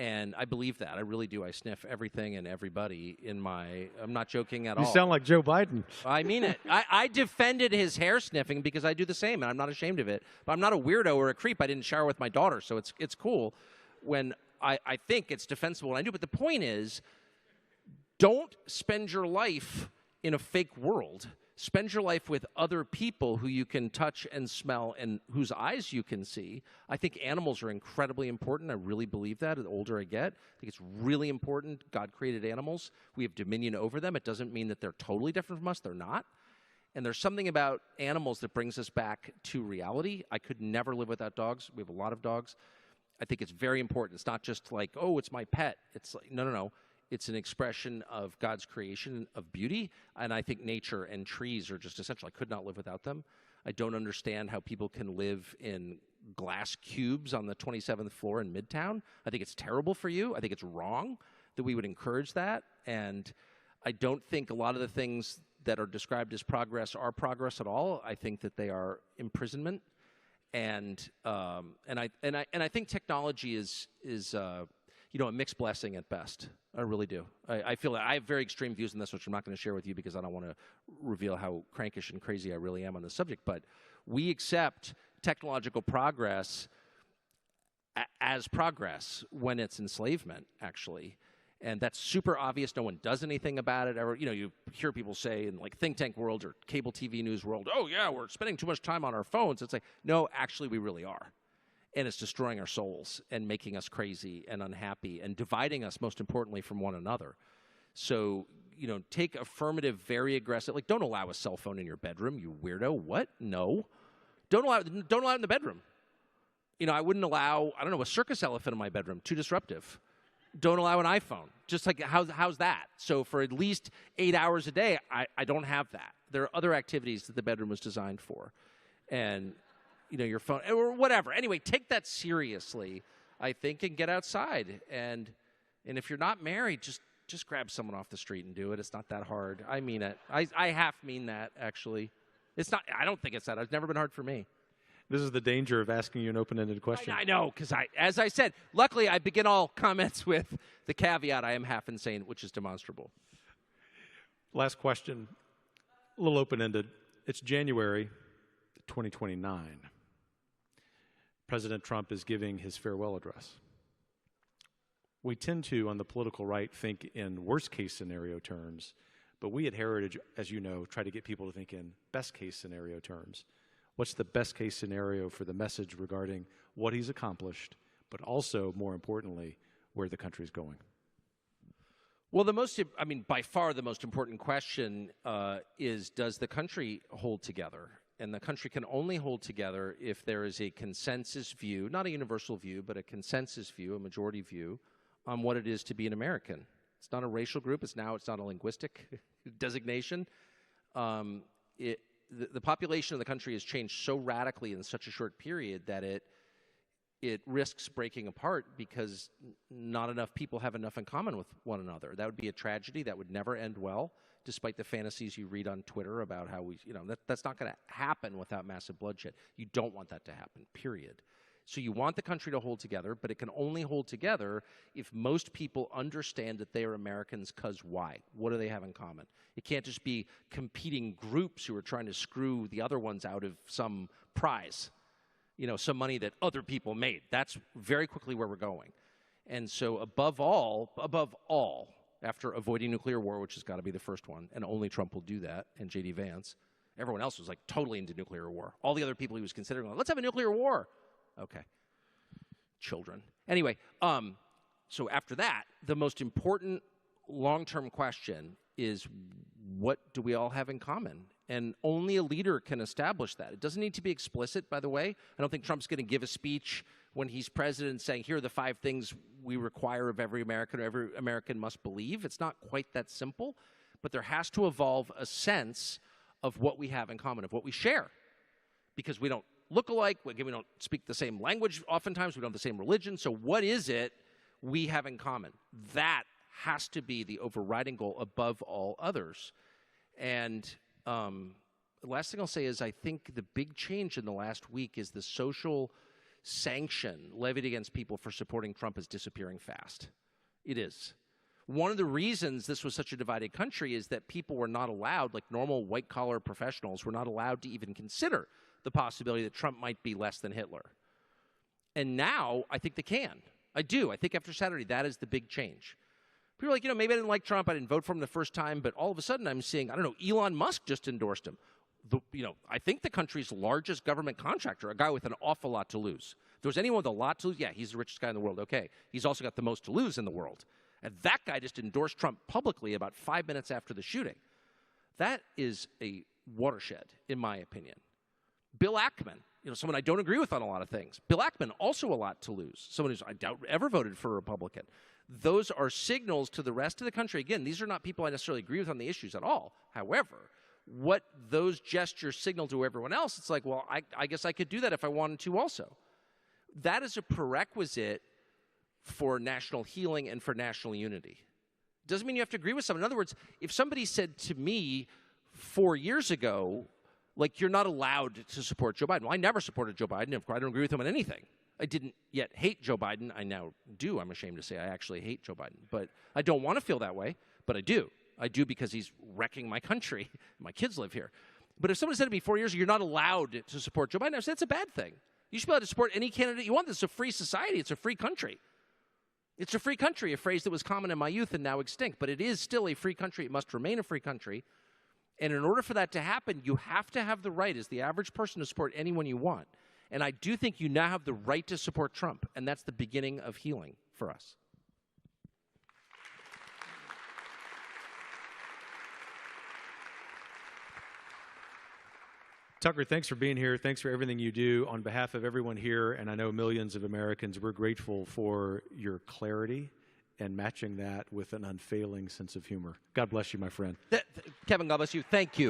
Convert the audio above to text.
And I believe that. I really do. I sniff everything and everybody in my... I'm not joking at all. You sound like Joe Biden. I mean it. I defended his hair sniffing because I do the same, and I'm not ashamed of it. But I'm not a weirdo or a creep. I didn't shower with my daughter, so it's cool when I think it's defensible, and I do. But the point is, don't spend your life in a fake world. Spend your life with other people who you can touch and smell and whose eyes you can see. I think animals are incredibly important. I really believe that. The older I get, I think it's really important. God created animals. We have dominion over them. It doesn't mean that they're totally different from us. They're not. And there's something about animals that brings us back to reality. I could never live without dogs. We have a lot of dogs. I think it's very important. It's not just like, oh, it's my pet. It's like, no. It's an expression of God's creation of beauty, and I think nature and trees are just essential. I could not live without them. I don't understand how people can live in glass cubes on the 27th floor in Midtown. I think it's terrible for you. I think it's wrong that we would encourage that, and I don't think a lot of the things that are described as progress are progress at all. I think that they are imprisonment, and I think technology is a mixed blessing at best. I really do. I feel that I have very extreme views on this, which I'm not going to share with you because I don't want to reveal how crankish and crazy I really am on this subject. But we accept technological progress as progress when it's enslavement, actually. And that's super obvious. No one does anything about it ever. You hear people say in like think tank world or cable TV news world, oh, yeah, we're spending too much time on our phones. It's like, no, actually, we really are. And it's destroying our souls and making us crazy and unhappy and dividing us, most importantly, from one another. So, take affirmative, very aggressive, like don't allow a cell phone in your bedroom, you weirdo. What? No. Don't allow it in the bedroom. I wouldn't allow, a circus elephant in my bedroom. Too disruptive. Don't allow an iPhone. Just like, how's that? So for at least 8 hours a day, I don't have that. There are other activities that the bedroom was designed for. And... your phone, or whatever. Anyway, take that seriously, I think, and get outside. And if you're not married, just grab someone off the street and do it. It's not that hard. I mean it. I half mean that, actually. It's not. I don't think it's that. It's never been hard for me. This is the danger of asking you an open-ended question. I know, because as I said, luckily I begin all comments with the caveat I am half insane, which is demonstrable. Last question, a little open-ended. It's January 2029. President Trump is giving his farewell address. We tend to, on the political right, think in worst-case scenario terms, but we at Heritage, as you know, try to get people to think in best-case scenario terms. What's the best-case scenario for the message regarding what he's accomplished, but also, more importantly, where the country's going? Well, by far the most important question is, does the country hold together? And the country can only hold together if there is a consensus view, not a universal view, but a consensus view, a majority view, on what it is to be an American. It's not a racial group. It's not a linguistic designation. The population of the country has changed so radically in such a short period that it risks breaking apart because not enough people have enough in common with one another. That would be a tragedy. That would never end well, despite the fantasies you read on Twitter about how that's not going to happen without massive bloodshed. You don't want that to happen, period. So you want the country to hold together, but it can only hold together if most people understand that they are Americans because why? What do they have in common? It can't just be competing groups who are trying to screw the other ones out of some prize, some money that other people made. That's very quickly where we're going. And so above all, after avoiding nuclear war, which has got to be the first one, and only Trump will do that, and J.D. Vance, everyone else was like totally into nuclear war. All the other people he was considering, like, let's have a nuclear war. Okay. Children. Anyway, so after that, the most important long-term question is, what do we all have in common? And only a leader can establish that. It doesn't need to be explicit, by the way. I don't think Trump's going to give a speech when he's president saying, here are the 5 things we require of every American, or every American must believe. It's not quite that simple, but there has to evolve a sense of what we have in common, of what we share, because we don't look alike, we don't speak the same language oftentimes, we don't have the same religion, so what is it we have in common? That has to be the overriding goal above all others. And the last thing I'll say is I think the big change in the last week is the social sanction levied against people for supporting Trump is disappearing fast. It is. One of the reasons this was such a divided country is that people were not allowed, like normal white-collar professionals, were not allowed to even consider the possibility that Trump might be less than Hitler. And now, I think they can. I do. I think after Saturday, that is the big change. People are like, maybe I didn't like Trump, I didn't vote for him the first time, but all of a sudden I'm seeing, I don't know, Elon Musk just endorsed him. I think the country's largest government contractor, a guy with an awful lot to lose. If there was anyone with a lot to lose, yeah, he's the richest guy in the world. Okay, he's also got the most to lose in the world. And that guy just endorsed Trump publicly about 5 minutes after the shooting. That is a watershed, in my opinion. Bill Ackman, someone I don't agree with on a lot of things. Bill Ackman, also a lot to lose. Someone who's, I doubt, ever voted for a Republican. Those are signals to the rest of the country. Again, these are not people I necessarily agree with on the issues at all. However, what those gestures signal to everyone else, it's like, well, I guess I could do that if I wanted to also. That is a prerequisite for national healing and for national unity. Doesn't mean you have to agree with someone. In other words, if somebody said to me 4 years ago, like, you're not allowed to support Joe Biden. Well, I never supported Joe Biden. Of course, I don't agree with him on anything. I didn't yet hate Joe Biden. I now do. I'm ashamed to say I actually hate Joe Biden. But I don't want to feel that way, but I do. I do because he's wrecking my country. My kids live here. But if someone said to me 4 years ago, you're not allowed to support Joe Biden, I said, that's a bad thing. You should be allowed to support any candidate you want. This is a free society. It's a free country. It's a free country, a phrase that was common in my youth and now extinct. But it is still a free country. It must remain a free country. And in order for that to happen, you have to have the right as the average person to support anyone you want. And I do think you now have the right to support Trump. And that's the beginning of healing for us. Tucker, thanks for being here. Thanks for everything you do. On behalf of everyone here, and I know millions of Americans, we're grateful for your clarity and matching that with an unfailing sense of humor. God bless you, my friend. Kevin, God bless you. Thank you.